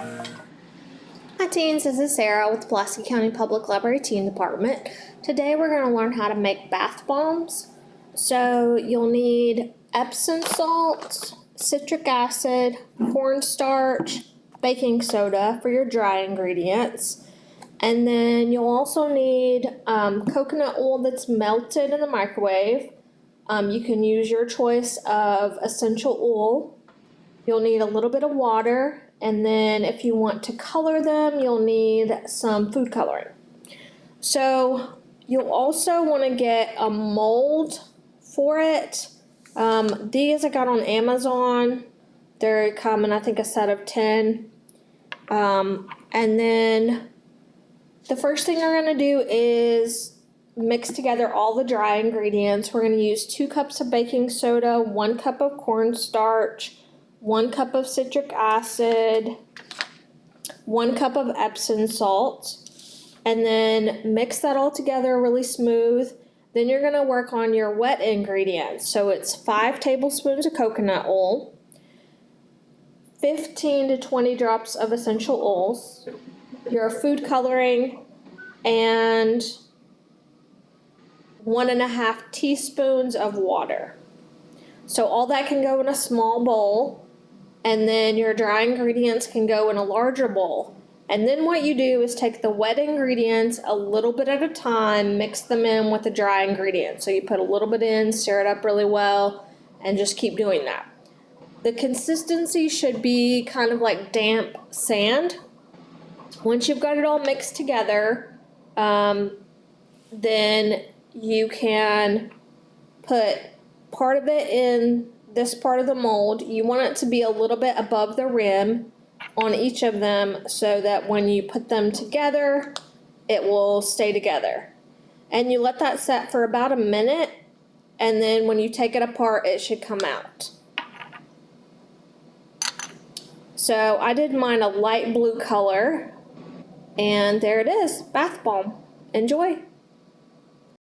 Hi teens, this is Sarah with the Pulaski County Public Library Teen Department. Today we're going to learn how to make bath bombs. So you'll need Epsom salt, citric acid, cornstarch, baking soda for your dry ingredients. And then you'll also need coconut oil that's melted in the microwave. You can use your choice of essential oil. You'll need a little bit of water, and then if you want to color them, you'll need some food coloring. So you'll also want to get a mold for it. These I got on Amazon. They come in, I think, a set of 10. And then the first thing we're going to do is mix together all the dry ingredients. We're going to use 2 cups of baking soda, 1 cup of cornstarch, 1 cup of citric acid, 1 cup of Epsom salt, and then mix that all together really smooth. Then you're going to work on your wet ingredients. So it's 5 tablespoons of coconut oil, 15 to 20 drops of essential oils, your food coloring, and 1.5 teaspoons of water. So all that can go in a small bowl. And then your dry ingredients can go in a larger bowl. And then what you do is take the wet ingredients a little bit at a time, mix them in with the dry ingredients. So you put a little bit in, stir it up really well, and just keep doing that. The consistency should be kind of like damp sand. Once you've got it all mixed together, then you can put part of it in this part of the mold. You want it to be a little bit above the rim on each of them so that when you put them together, it will stay together. And you let that set for about a minute, and then when you take it apart, it should come out. So I did mine a light blue color, and there it is, bath bomb. Enjoy.